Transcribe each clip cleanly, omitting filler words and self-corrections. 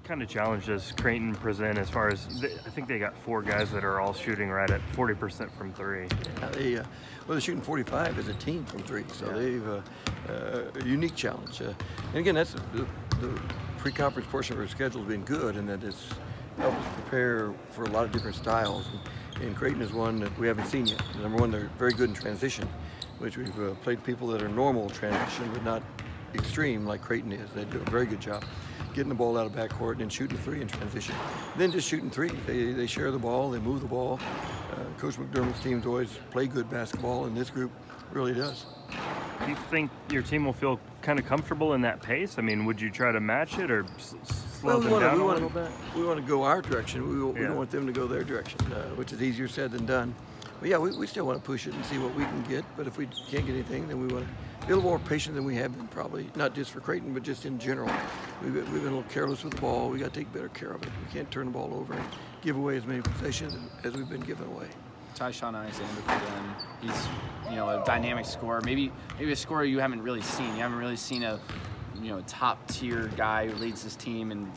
kind of challenge does Creighton present as far as, I think they got 4 guys that are all shooting right at 40% from 3. Yeah, well, they're shooting 45 as a team from 3, so they've a unique challenge. And again, that's the pre-conference portion of our schedule has been good, and that it's helped us prepare for a lot of different styles. And Creighton is one that we haven't seen yet. Number one, they're very good in transition, which we've played people that are normal transition, but not extreme like Creighton is. They do a very good job getting the ball out of backcourt and then shooting 3 in transition. Then just shooting 3. They share the ball, they move the ball. Coach McDermott's teams always play good basketball, and this group really does. Do you think your team will feel kind of comfortable in that pace? I mean, would you try to match it or slow them down a little bit? We want to go our direction. We don't want them to go their direction, which is easier said than done. But yeah, we still want to push it and see what we can get. But if we can't get anything, then we want to be a little more patient than we have been, probably, not just for Creighton, but just in general. We've been a little careless with the ball. We got to take better care of it. We can't turn the ball over and give away as many possessions as we've been giving away. Tyshawn Alexander for them. He's, a dynamic scorer. Maybe a scorer you haven't really seen. You haven't really seen a, top tier guy who leads his team and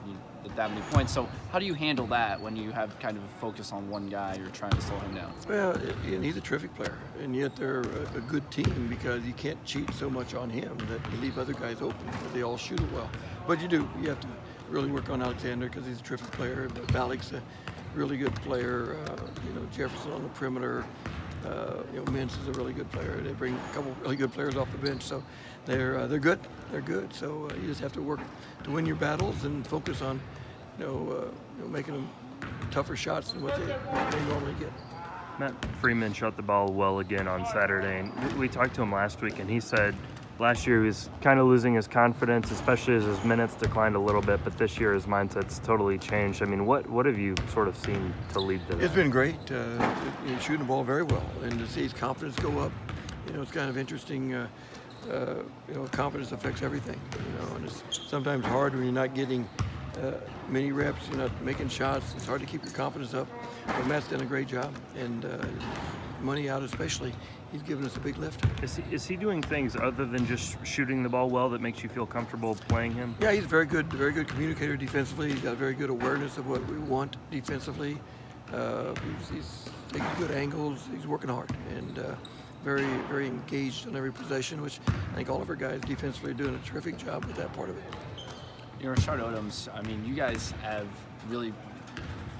that many points. So how do you handle that when you have kind of a focus on one guy you're trying to slow him down? Well, and he's a terrific player, and yet they're a good team because you can't cheat so much on him that you leave other guys open. They all shoot it well. But you have to really work on Alexander because he's a terrific player. But Balik's a really good player. Jefferson on the perimeter. Mintz is a really good player. They bring a couple really good players off the bench, so they're good. They're good. So you just have to work to win your battles and focus on, making them tougher shots than what they normally get. Matt Freeman shot the ball well again on Saturday, and we talked to him last week, and he said last year he was kind of losing his confidence, especially as his minutes declined a little bit, but this year his mindset's totally changed. I mean, what have you sort of seen to lead to that? It's been great. He's shooting the ball very well, and to see his confidence go up, it's kind of interesting. Confidence affects everything, and it's sometimes hard when you're not getting many reps, you're not making shots. It's hard to keep your confidence up, but Matt's done a great job, and money out especially, he's given us a big lift. Is he doing things other than just shooting the ball well that makes you feel comfortable playing him? Yeah, he's a very good communicator defensively. He's got a very good awareness of what we want defensively. He's taking good angles. He's working hard and very, very engaged on every possession, which I think all of our guys defensively are doing a terrific job with that part of it. Rashard Odoms, I mean, you guys have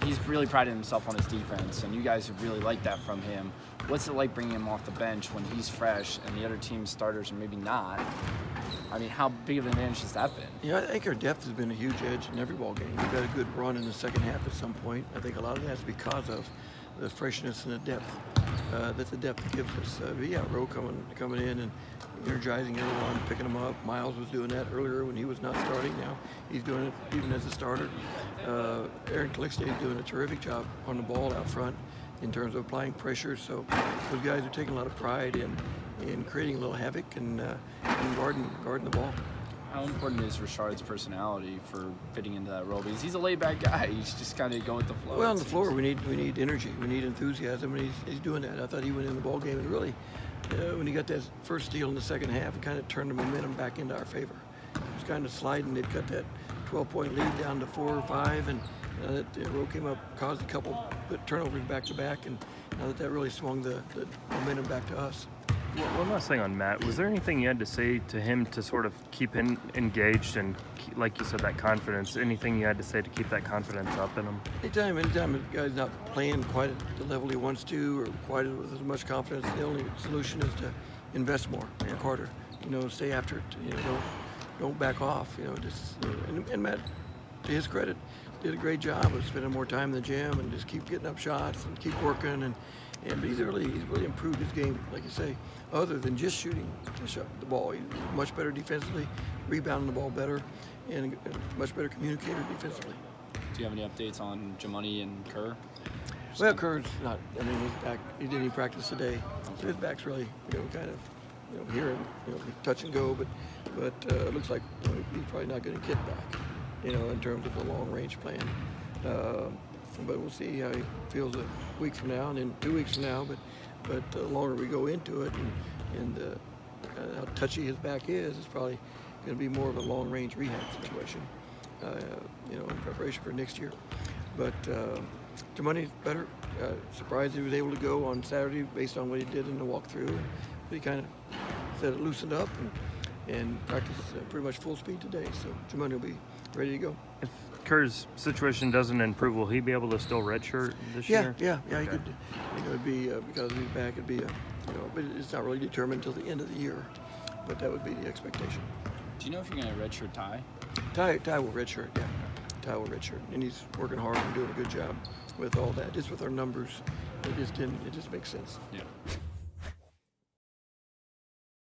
he's really prided himself on his defense, and you guys have really liked that from him. What's it like bringing him off the bench when he's fresh and the other team's starters are maybe not? I mean, how big of an advantage has that been? Yeah, I think our depth has been a huge edge in every ball game. We've had a good run in the second half at some point. I think a lot of that's because of the freshness and the depth that the depth gives us. Rowe coming in and energizing everyone, picking them up. Miles was doing that earlier when he was not starting. Now he's doing it even as a starter. Aaron Calixte is doing a terrific job on the ball out front in terms of applying pressure. So those guys are taking a lot of pride in creating a little havoc and guarding the ball. How important is Rashard's personality for fitting into that role? Because he's a laid-back guy. He's just kind of going with the flow. Well, on the floor, we need energy. We need enthusiasm, and he's doing that. I thought he went in the ball game and really, when he got that first steal in the second half, it kind of turned the momentum back into our favor. It was kind of sliding. They'd cut that 12-point lead down to 4 or 5, and Rowe came up, caused a couple turnovers back-to-back, and now that really swung the momentum back to us. One last thing on Matt. Was there anything you had to say to him to sort of keep him engaged and, like you said, that confidence? Anything you had to say to keep that confidence up in him? Anytime a guy's not playing quite at the level he wants to or quite with as much confidence, the only solution is to invest more, work harder. Stay after it. Don't back off. And Matt, to his credit, did a great job of spending more time in the gym and just keep getting up shots and keep working but he's really improved his game, like you say, other than just shooting the ball. He's much better defensively, rebounding the ball better, and a much better communicator defensively. Do you have any updates on Jamoni and Kerr? Well, Kerr's not. I mean, his back. He didn't even practice today, so his back's really, kind of, here and touch and go. But it looks like he's probably not going to get back, in terms of the long-range plan. But we'll see how he feels a week from now and then 2 weeks from now. But the longer we go into it and how touchy his back is, it's probably going to be more of a long-range rehab situation. you know, in preparation for next year. But Jamoni's better. Surprised he was able to go on Saturday based on what he did in the walkthrough. But he kind of said it loosened up and practiced pretty much full speed today. So Jamoni will be ready to go. If Kerr's situation doesn't improve, will he be able to still redshirt this year? Yeah. Okay. He could. You know, it'd be because he's back. It'd be but it's not really determined until the end of the year. But that would be the expectation. Do you know if you're going to redshirt Ty? Ty will redshirt. Yeah, Ty will redshirt, and he's working hard and doing a good job with all that. Just with our numbers, it just makes sense. Yeah.